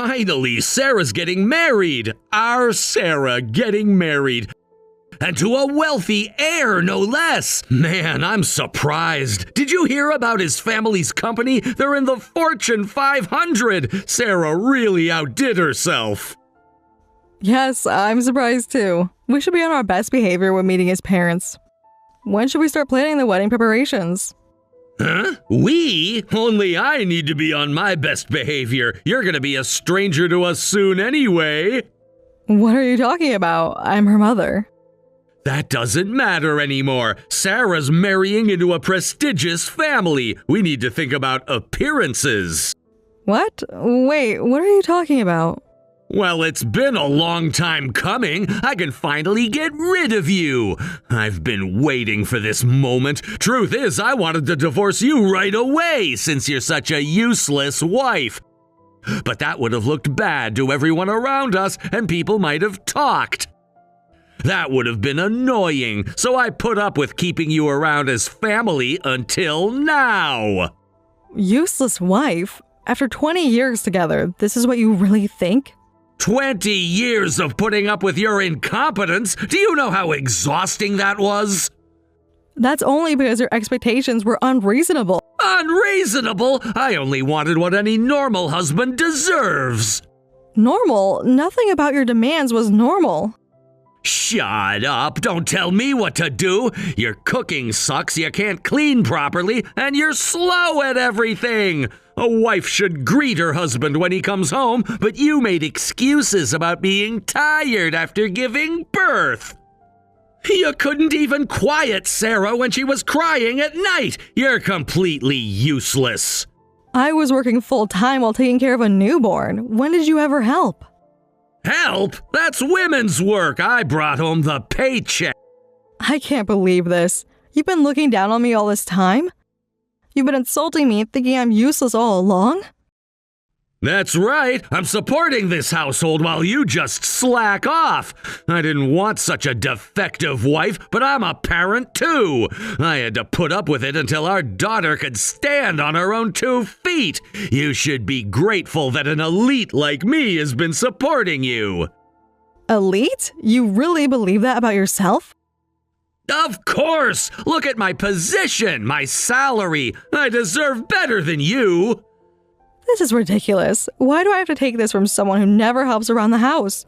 Finally, Sarah's getting married. Our Sarah getting married. And to a wealthy heir, no less. Man, I'm surprised. Did you hear about his family's company? They're in the Fortune 500. Sarah really outdid herself. Yes, I'm surprised too. We should be on our best behavior when meeting his parents. When should we start planning the wedding preparations? Huh? We? Only I need to be on my best behavior. You're gonna be a stranger to us soon anyway. What are you talking about? I'm her mother. That doesn't matter anymore. Sarah's marrying into a prestigious family. We need to think about appearances. What? Wait, what are you talking about? Well, it's been a long time coming. I can finally get rid of you. I've been waiting for this moment. Truth is, I wanted to divorce you right away since you're such a useless wife. But that would have looked bad to everyone around us, and people might have talked. That would have been annoying, so I put up with keeping you around as family until now. Useless wife? After 20 years together, this is what you really think? 20 years of putting up with your incompetence? Do you know how exhausting that was? That's only because your expectations were unreasonable. Unreasonable? I only wanted what any normal husband deserves. Normal? Nothing about your demands was normal. Shut up. Don't tell me what to do. Your cooking sucks, you can't clean properly, and you're slow at everything. A wife should greet her husband when he comes home, but you made excuses about being tired after giving birth. You couldn't even quiet Sarah when she was crying at night. You're completely useless. I was working full-time while taking care of a newborn. When did you ever help? Help? That's women's work. I brought home the paycheck. I can't believe this. You've been looking down on me all this time? You've been insulting me and thinking I'm useless all along? That's right. I'm supporting this household while you just slack off. I didn't want such a defective wife, but I'm a parent too. I had to put up with it until our daughter could stand on her own 2 feet. You should be grateful that an elite like me has been supporting you. Elite? You really believe that about yourself? Of course! Look at my position, my salary. I deserve better than you. This is ridiculous. Why do I have to take this from someone who never helps around the house?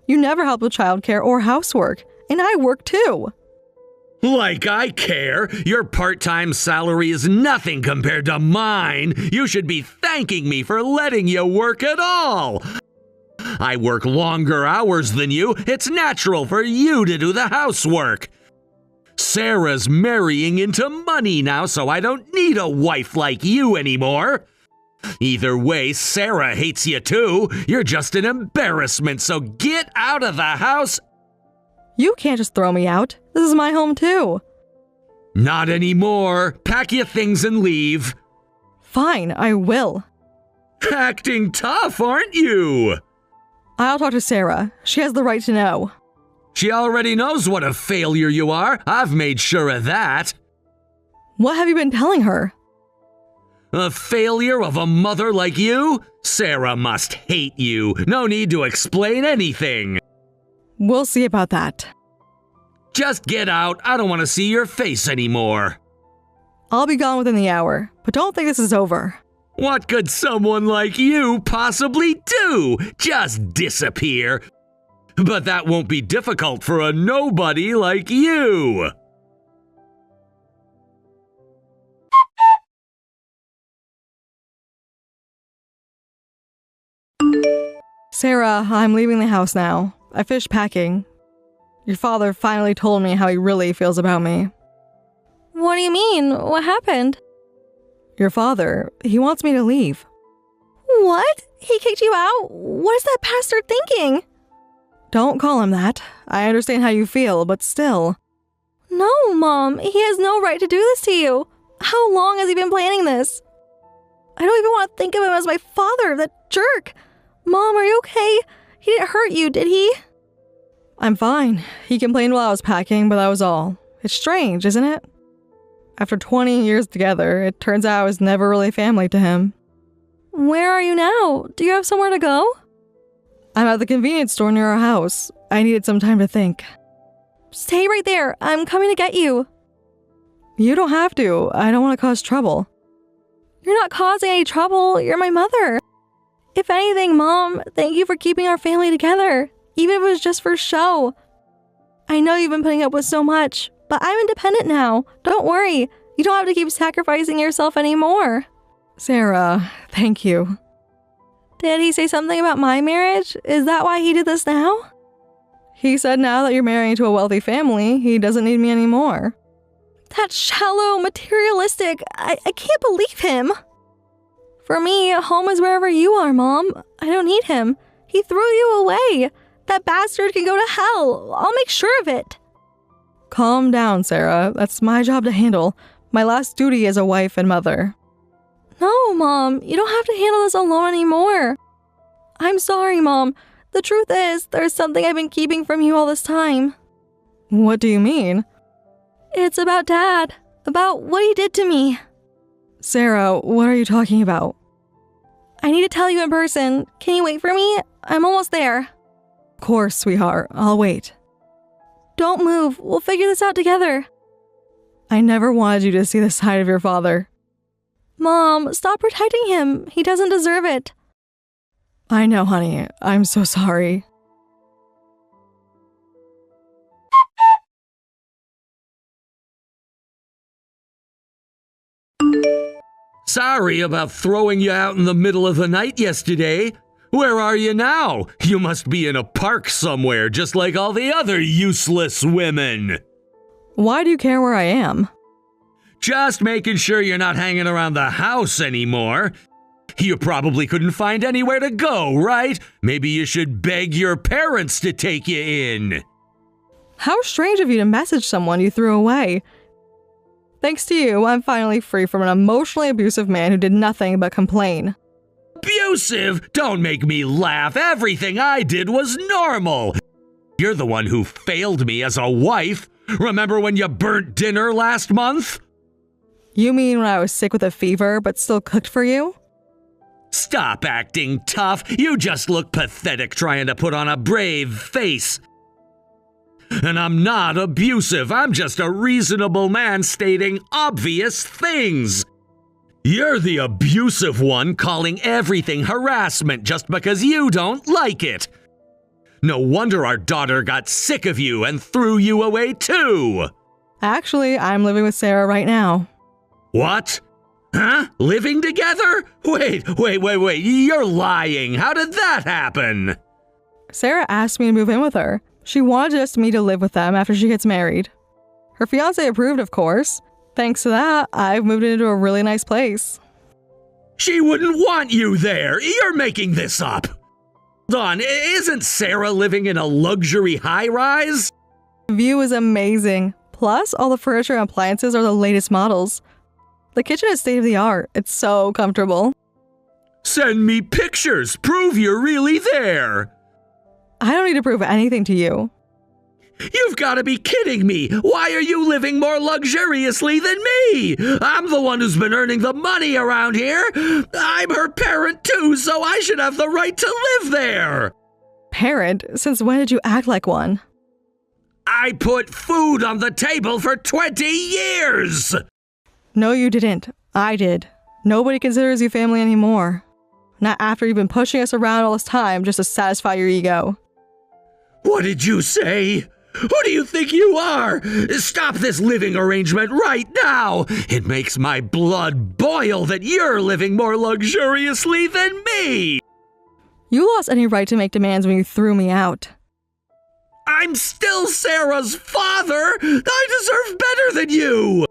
You never help with childcare or housework, and I work too. Like I care. Your part-time salary is nothing compared to mine. You should be thanking me for letting you work at all. I work longer hours than you. It's natural for you to do the housework. Sarah's marrying into money now, so I don't need a wife like you anymore. Either way, Sarah hates you too. You're just an embarrassment, so get out of the house. You can't just throw me out. This is my home too. Not anymore. Pack your things and leave. Fine, I will. Acting tough, aren't you? I'll talk to Sarah. She has the right to know. She already knows what a failure you are. I've made sure of that. What have you been telling her? A failure of a mother like you? Sarah must hate you. No need to explain anything. We'll see about that. Just get out. I don't want to see your face anymore. I'll be gone within the hour, but don't think this is over. What could someone like you possibly do? Just disappear. But that won't be difficult for a nobody like you. Sarah, I'm leaving the house now. I finished packing. Your father finally told me how he really feels about me. What do you mean? What happened? Your father, he wants me to leave. What? He kicked you out? What is that pastor thinking? Don't call him that. I understand how you feel, but still. No, Mom. He has no right to do this to you. How long has he been planning this? I don't even want to think of him as my father, that jerk. Mom, are you okay? He didn't hurt you, did he? I'm fine. He complained while I was packing, but that was all. It's strange, isn't it? After 20 years together, it turns out I was never really family to him. Where are you now? Do you have somewhere to go? I'm at the convenience store near our house. I needed some time to think. Stay right there. I'm coming to get you. You don't have to. I don't want to cause trouble. You're not causing any trouble. You're my mother. If anything, Mom, thank you for keeping our family together, even if it was just for show. I know you've been putting up with so much, but I'm independent now. Don't worry. You don't have to keep sacrificing yourself anymore. Sarah, thank you. Did he say something about my marriage? Is that why he did this now? He said now that you're marrying to a wealthy family, he doesn't need me anymore. That's shallow, materialistic. I can't believe him. For me, home is wherever you are, Mom. I don't need him. He threw you away. That bastard can go to hell. I'll make sure of it. Calm down, Sarah. That's my job to handle. My last duty as a wife and mother. No, Mom. You don't have to handle this alone anymore. I'm sorry, Mom. The truth is, there's something I've been keeping from you all this time. What do you mean? It's about Dad. About what he did to me. Sarah, what are you talking about? I need to tell you in person. Can you wait for me? I'm almost there. Of course, sweetheart. I'll wait. Don't move. We'll figure this out together. I never wanted you to see the side of your father. Mom, stop protecting him. He doesn't deserve it. I know, honey. I'm so sorry. Sorry about throwing you out in the middle of the night yesterday. Where are you now? You must be in a park somewhere, just like all the other useless women. Why do you care where I am? Just making sure you're not hanging around the house anymore. You probably couldn't find anywhere to go, right? Maybe you should beg your parents to take you in. How strange of you to message someone you threw away. Thanks to you, I'm finally free from an emotionally abusive man who did nothing but complain. Abusive? Don't make me laugh. Everything I did was normal. You're the one who failed me as a wife. Remember when you burnt dinner last month? You mean when I was sick with a fever but still cooked for you? Stop acting tough. You just look pathetic trying to put on a brave face. And I'm not abusive. I'm just a reasonable man stating obvious things. You're the abusive one, calling everything harassment just because you don't like it. No wonder our daughter got sick of you and threw you away too. Actually, I'm living with Sarah right now. What? Huh? Living together? Wait. You're lying. How did that happen? Sarah asked me to move in with her. She wanted me to live with them after she gets married. Her fiancé approved, of course. Thanks to that, I've moved into a really nice place. She wouldn't want you there. You're making this up. Hold on, isn't Sarah living in a luxury high-rise? The view is amazing. Plus, all the furniture and appliances are the latest models. The kitchen is state-of-the-art. It's so comfortable. Send me pictures. Prove you're really there. I don't need to prove anything to you. You've got to be kidding me. Why are you living more luxuriously than me? I'm the one who's been earning the money around here. I'm her parent too, so I should have the right to live there. Parent? Since when did you act like one? I put food on the table for 20 years. No, you didn't. I did. Nobody considers you family anymore. Not after you've been pushing us around all this time just to satisfy your ego. What did you say? Who do you think you are? Stop this living arrangement right now! It makes my blood boil that you're living more luxuriously than me! You lost any right to make demands when you threw me out. I'm still Sarah's father! I deserve better than you!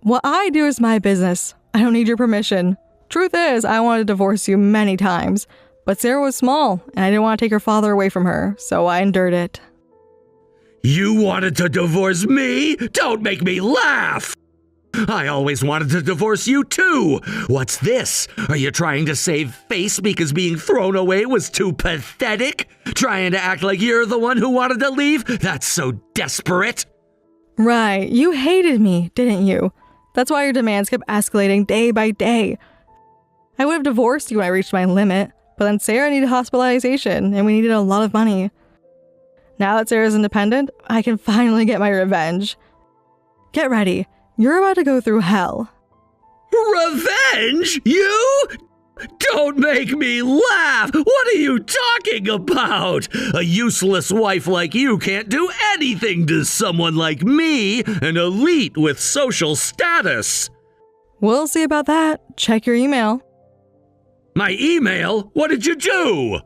What I do is my business. I don't need your permission. Truth is, I wanted to divorce you many times, but Sarah was small, and I didn't want to take her father away from her, so I endured it. You wanted to divorce me? Don't make me laugh! I always wanted to divorce you too! What's this? Are you trying to save face because being thrown away was too pathetic? Trying to act like you're the one who wanted to leave? That's so desperate! Right, you hated me, didn't you? That's why your demands kept escalating day by day. I would have divorced you when I reached my limit, But then Sarah needed hospitalization, and we needed a lot of money. Now that Sarah's independent, I can finally get my revenge. Get ready. You're about to go through hell. Revenge? You? Don't make me laugh! What are you talking about? A useless wife like you can't do anything to someone like me, an elite with social status. We'll see about that. Check your email. My email? What did you do?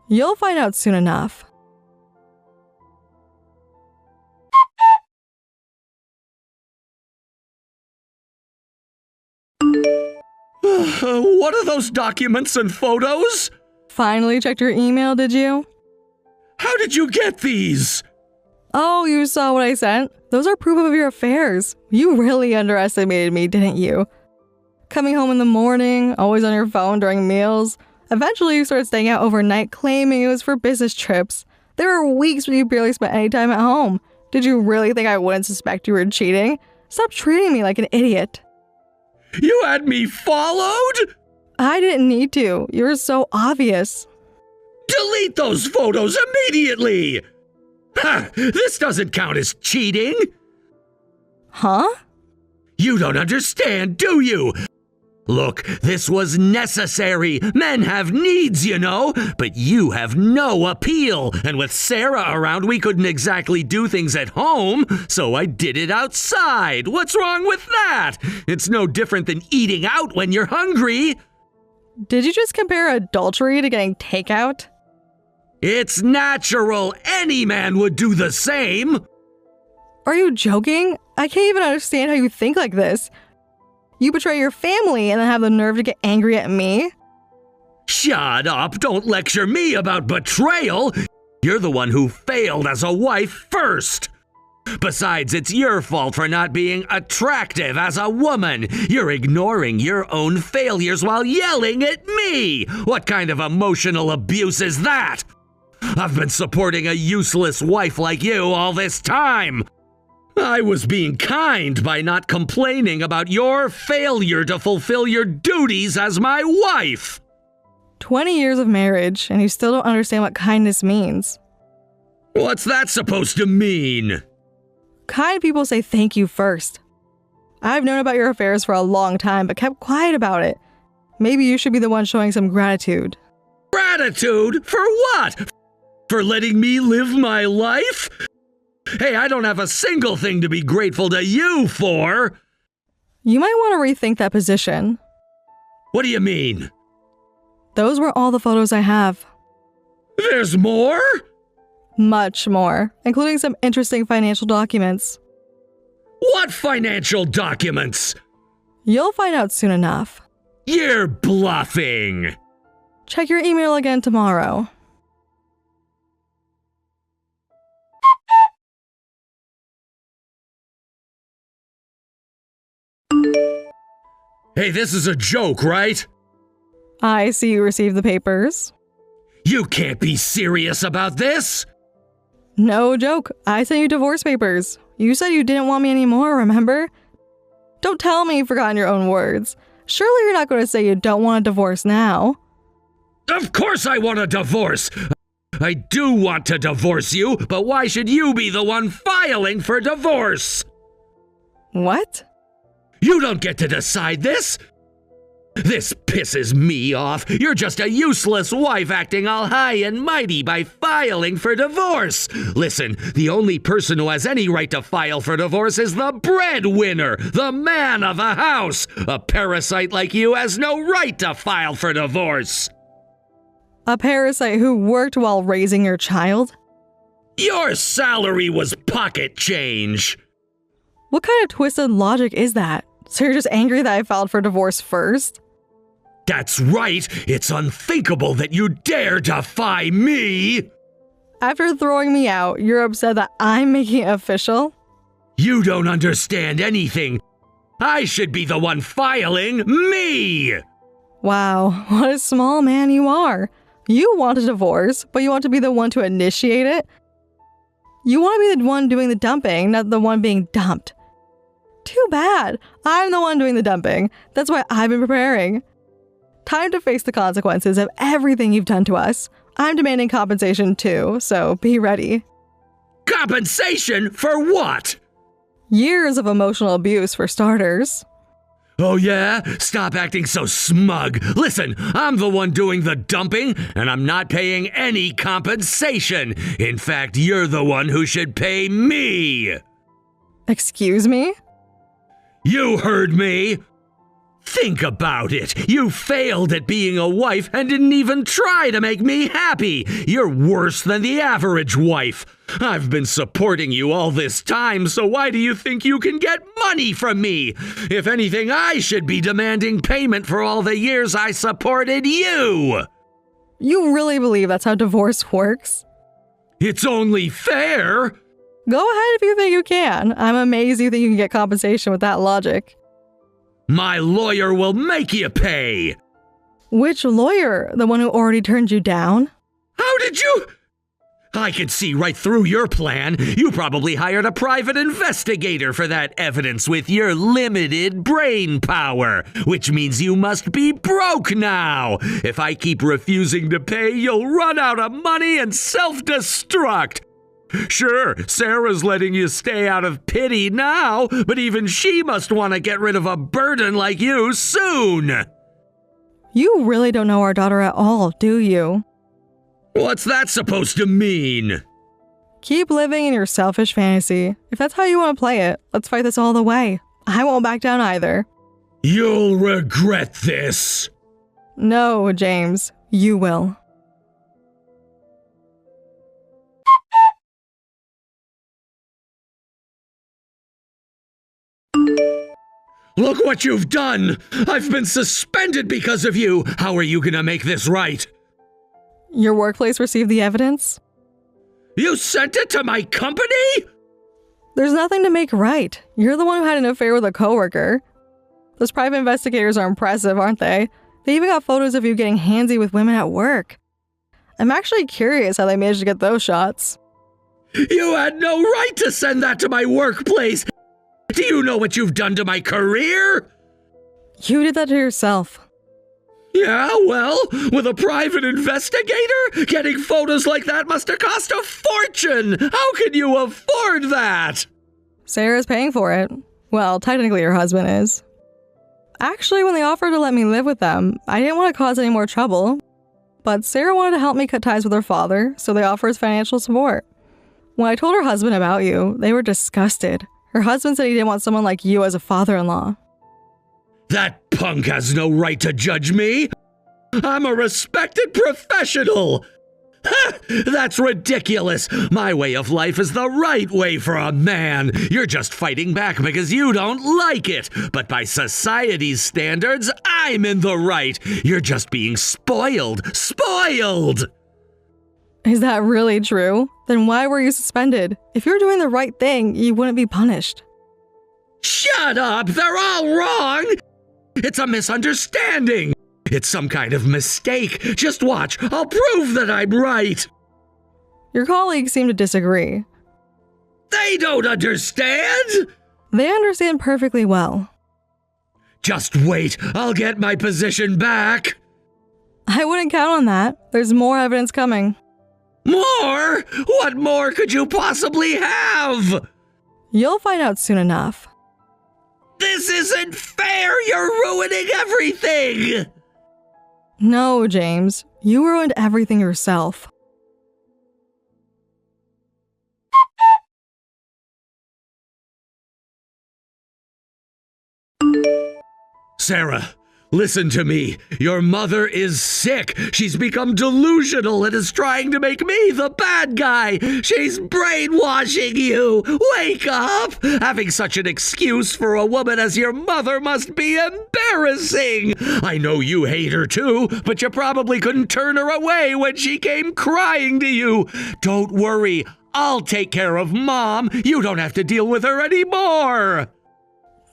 You'll find out soon enough. What are those documents and photos? Finally checked your email, did you? How did you get these? Oh, you saw what I sent? Those are proof of your affairs. You really underestimated me, didn't you? Coming home in the morning, always on your phone during meals. Eventually, you started staying out overnight, claiming it was for business trips. There were weeks when you barely spent any time at home. Did you really think I wouldn't suspect you were cheating? Stop treating me like an idiot. You had me followed? I didn't need to. You were so obvious. Delete those photos immediately! Ha! This doesn't count as cheating! Huh? You don't understand, do you? Look, this was necessary. Men have needs, you know, but you have no appeal. And with Sarah around, we couldn't exactly do things at home, so I did it outside. What's wrong with that? It's no different than eating out when you're hungry. Did you just compare adultery to getting takeout? It's natural. Any man would do the same. Are you joking? I can't even understand how you think like this. You betray your family and then have the nerve to get angry at me? Shut up. Don't lecture me about betrayal. You're the one who failed as a wife first. Besides, it's your fault for not being attractive as a woman. You're ignoring your own failures while yelling at me. What kind of emotional abuse is that? I've been supporting a useless wife like you all this time. I was being kind by not complaining about your failure to fulfill your duties as my wife. 20 years of marriage, and you still don't understand what kindness means. What's that supposed to mean? Kind people say thank you first. I've known about your affairs for a long time, but kept quiet about it. Maybe you should be the one showing some gratitude. Gratitude? For what? For letting me live my life? Hey, I don't have a single thing to be grateful to you for. You might want to rethink that position. What do you mean? Those were all the photos I have. There's more? Much more, including some interesting financial documents. What financial documents? You'll find out soon enough. You're bluffing. Check your email again tomorrow. Hey, this is a joke, right? I see you received the papers. You can't be serious about this. No joke. I sent you divorce papers. You said you didn't want me anymore, remember? Don't tell me you've forgotten your own words. Surely you're not going to say you don't want a divorce now. Of course I want a divorce. I do want to divorce you, but why should you be the one filing for divorce? What? You don't get to decide this. This pisses me off. You're just a useless wife acting all high and mighty by filing for divorce. Listen, the only person who has any right to file for divorce is the breadwinner, the man of the house. A parasite like you has no right to file for divorce. A parasite who worked while raising your child? Your salary was pocket change. What kind of twisted logic is that? So you're just angry that I filed for divorce first? That's right. It's unthinkable that you dare defy me. After throwing me out, you're upset that I'm making it official? You don't understand anything. I should be the one filing. Me! Wow, what a small man you are. You want a divorce, but you want to be the one to initiate it? You want to be the one doing the dumping, not the one being dumped. Too bad. I'm the one doing the dumping. That's why I've been preparing. Time to face the consequences of everything you've done to us. I'm demanding compensation too, so be ready. Compensation for what? Years of emotional abuse for starters. Oh yeah? Stop acting so smug. Listen, I'm the one doing the dumping, and I'm not paying any compensation. In fact, you're the one who should pay me. Excuse me? You heard me. Think about it. You failed at being a wife and didn't even try to make me happy. You're worse than the average wife. I've been supporting you all this time, so why do you think you can get money from me? If anything, I should be demanding payment for all the years I supported you. You really believe that's how divorce works? It's only fair. Go ahead if you think you can. I'm amazed you think you can get compensation with that logic. My lawyer will make you pay. Which lawyer? The one who already turned you down? How did you? I can see right through your plan. You probably hired a private investigator for that evidence with your limited brain power, which means you must be broke now. If I keep refusing to pay, you'll run out of money and self-destruct. Sure, Sarah's letting you stay out of pity now, but even she must want to get rid of a burden like you soon. You really don't know our daughter at all, do you? What's that supposed to mean? Keep living in your selfish fantasy. If that's how you want to play it, let's fight this all the way. I won't back down either. You'll regret this. No, James, you will. Look what you've done! I've been suspended because of you! How are you gonna make this right? Your workplace received the evidence? You sent it to my company? There's nothing to make right. You're the one who had an affair with a coworker. Those private investigators are impressive, aren't they? They even got photos of you getting handsy with women at work. I'm actually curious how they managed to get those shots. You had no right to send that to my workplace! Do you know what you've done to my career? You did that to yourself. Yeah, well, with a private investigator? Getting photos like that must have cost a fortune! How can you afford that? Sarah's paying for it. Well, technically her husband is. Actually, when they offered to let me live with them, I didn't want to cause any more trouble. But Sarah wanted to help me cut ties with her father, so they offered financial support. When I told her husband about you, they were disgusted. Her husband said he didn't want someone like you as a father-in-law. That punk has no right to judge me! I'm a respected professional! Ha! That's ridiculous! My way of life is the right way for a man! You're just fighting back because you don't like it! But by society's standards, I'm in the right! You're just being spoiled! Spoiled! Is that really true? Then why were you suspended? If you're doing the right thing, you wouldn't be punished. Shut up! They're all wrong! It's a misunderstanding! It's some kind of mistake! Just watch! I'll prove that I'm right! Your colleagues seem to disagree. They don't understand! They understand perfectly well. Just wait! I'll get my position back! I wouldn't count on that. There's more evidence coming. More? What more could you possibly have? You'll find out soon enough. This isn't fair! You're ruining everything! No, James. You ruined everything yourself. Sarah, listen to me. Your mother is sick. She's become delusional and is trying to make me the bad guy. She's brainwashing you. Wake up! Having such an excuse for a woman as your mother must be embarrassing. I know you hate her too, but you probably couldn't turn her away when she came crying to you. Don't worry. I'll take care of Mom. You don't have to deal with her anymore.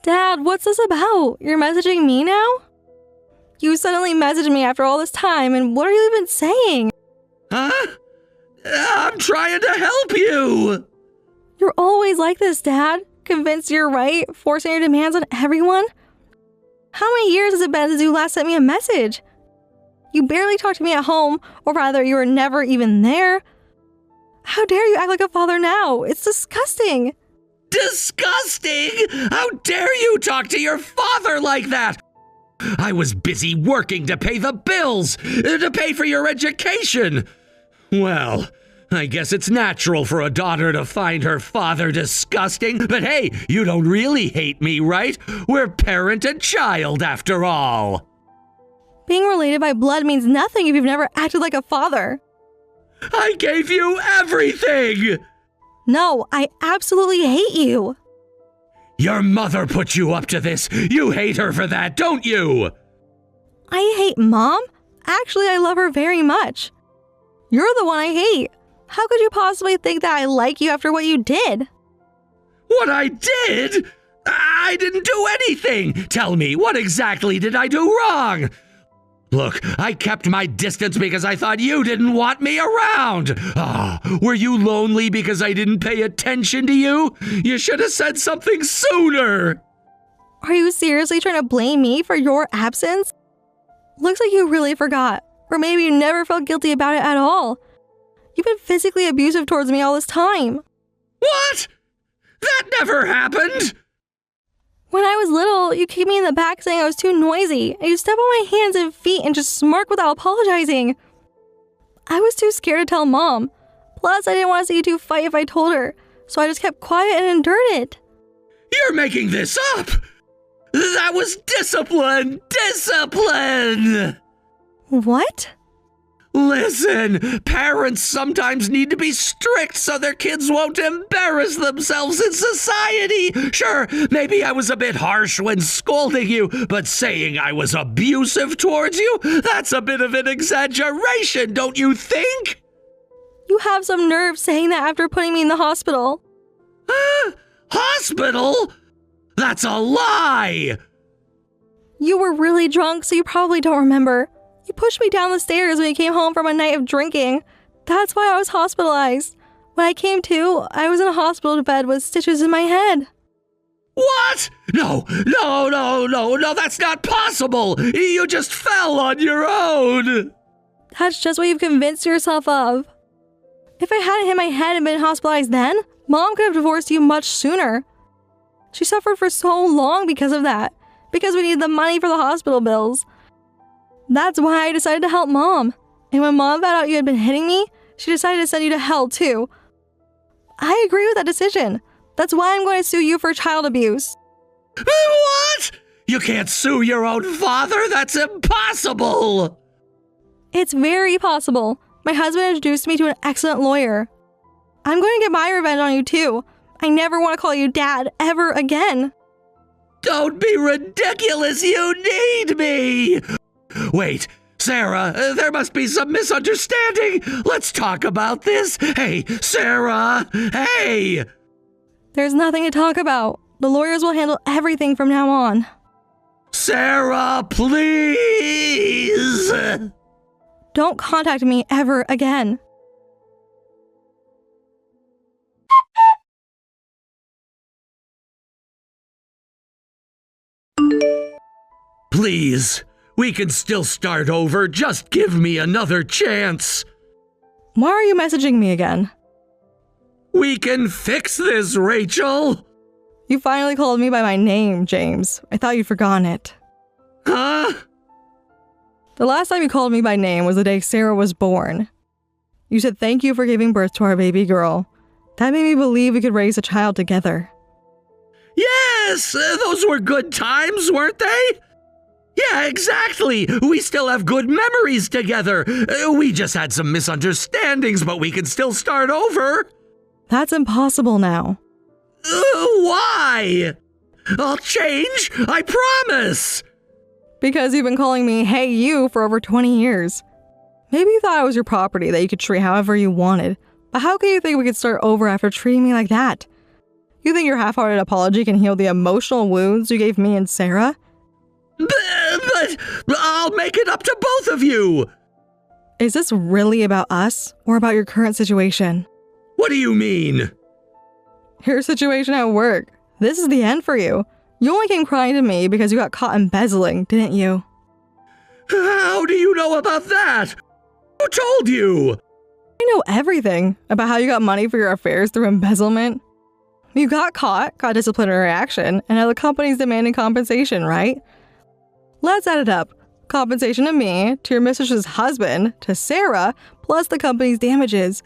Dad, what's this about? You're messaging me now? You suddenly messaged me after all this time, and what are you even saying? Huh? I'm trying to help you. You're always like this, Dad. Convinced you're right, forcing your demands on everyone? How many years has it been since you last sent me a message? You barely talk to me at home, or rather, you were never even there. How dare you act like a father now? It's disgusting. Disgusting! How dare you talk to your father like that? I was busy working to pay the bills, to pay for your education. Well, I guess it's natural for a daughter to find her father disgusting, but hey, you don't really hate me, right? We're parent and child after all. Being related by blood means nothing if you've never acted like a father. I gave you everything! No, I absolutely hate you. Your mother put you up to this. You hate her for that, don't you? I hate Mom? Actually, I love her very much. You're the one I hate. How could you possibly think that I like you after what you did? What I did? I didn't do anything. Tell me, what exactly did I do wrong? Look, I kept my distance because I thought you didn't want me around. Were you lonely because I didn't pay attention to you? You should have said something sooner. Are you seriously trying to blame me for your absence? Looks like you really forgot. Or maybe you never felt guilty about it at all. You've been physically abusive towards me all this time. What? That never happened. When I was little, you kicked me in the back saying I was too noisy, and you step on my hands and feet and just smirk without apologizing. I was too scared to tell Mom. Plus, I didn't want to see you two fight if I told her, so I just kept quiet and endured it. You're making this up. That was discipline. Discipline. What? Listen, parents sometimes need to be strict so their kids won't embarrass themselves in society. Sure, maybe I was a bit harsh when scolding you, but saying I was abusive towards you, that's a bit of an exaggeration, don't you think? You have some nerve saying that after putting me in the hospital. Hospital? That's a lie! You were really drunk, so you probably don't remember. You pushed me down the stairs when you came home from a night of drinking. That's why I was hospitalized. When I came to, I was in a hospital bed with stitches in my head. What? No, that's not possible. You just fell on your own. That's just what you've convinced yourself of. If I hadn't hit my head and been hospitalized then, Mom could have divorced you much sooner. She suffered for so long because of that, because we needed the money for the hospital bills. That's why I decided to help Mom. And when Mom found out you had been hitting me, she decided to send you to hell too. I agree with that decision. That's why I'm going to sue you for child abuse. What? You can't sue your own father? That's impossible! It's very possible. My husband introduced me to an excellent lawyer. I'm going to get my revenge on you too. I never want to call you Dad ever again. Don't be ridiculous, you need me! Wait, Sarah, there must be some misunderstanding. Let's talk about this. Hey, Sarah, hey! There's nothing to talk about. The lawyers will handle everything from now on. Sarah, please! Don't contact me ever again. Please, we can still start over. Just give me another chance. Why are you messaging me again? We can fix this, Rachel. You finally called me by my name, James. I thought you'd forgotten it. Huh? The last time you called me by name was the day Sarah was born. You said thank you for giving birth to our baby girl. That made me believe we could raise a child together. Yes, those were good times, weren't they? Yeah, exactly. We still have good memories together. We just had some misunderstandings, but we can still start over. That's impossible now. Why? I'll change, I promise. Because you've been calling me hey you for over 20 years. Maybe you thought I was your property that you could treat however you wanted, but how can you think we could start over after treating me like that? You think your half-hearted apology can heal the emotional wounds you gave me and Sarah? But I'll make it up to both of you. Is this really about us or about your current situation? What do you mean? Your situation at work. This is the end for you. You only came crying to me because you got caught embezzling, didn't you? How do you know about that? Who told you? I know everything about how you got money for your affairs through embezzlement. You got caught, got disciplinary action, and now the company's demanding compensation, right? Let's add it up. Compensation to me, to your mistress's husband, to Sarah, plus the company's damages.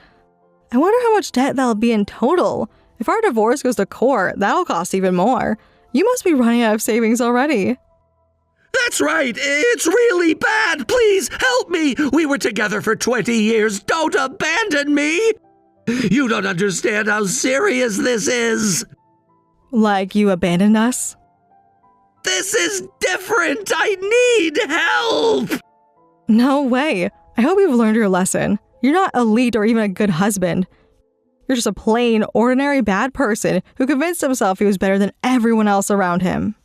I wonder how much debt that'll be in total. If our divorce goes to court, that'll cost even more. You must be running out of savings already. That's right. It's really bad. Please help me. We were together for 20 years. Don't abandon me. You don't understand how serious this is. Like you abandoned us? This is different. I need help. No way. I hope you've learned your lesson. You're not elite or even a good husband. You're just a plain, ordinary bad person who convinced himself he was better than everyone else around him.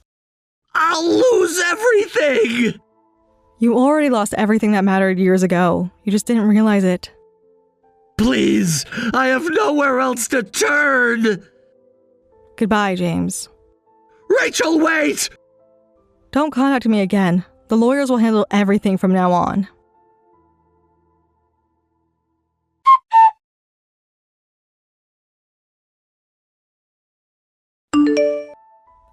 I'll lose everything. You already lost everything that mattered years ago. You just didn't realize it. Please, I have nowhere else to turn. Goodbye, James. Rachel, wait! Don't contact me again. The lawyers will handle everything from now on.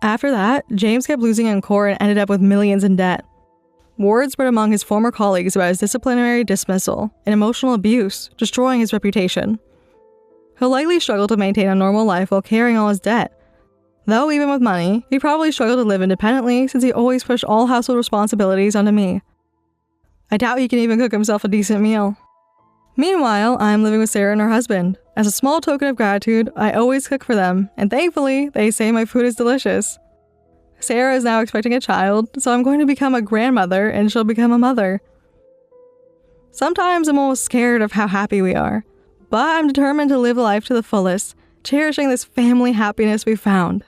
After that, James kept losing in court and ended up with millions in debt. Word spread among his former colleagues about his disciplinary dismissal and emotional abuse, destroying his reputation. He'll likely struggle to maintain a normal life while carrying all his debt. Though even with money, he probably struggled to live independently since he always pushed all household responsibilities onto me. I doubt he can even cook himself a decent meal. Meanwhile, I'm living with Sarah and her husband. As a small token of gratitude, I always cook for them, and thankfully, they say my food is delicious. Sarah is now expecting a child, so I'm going to become a grandmother and she'll become a mother. Sometimes I'm almost scared of how happy we are, but I'm determined to live life to the fullest, cherishing this family happiness we found.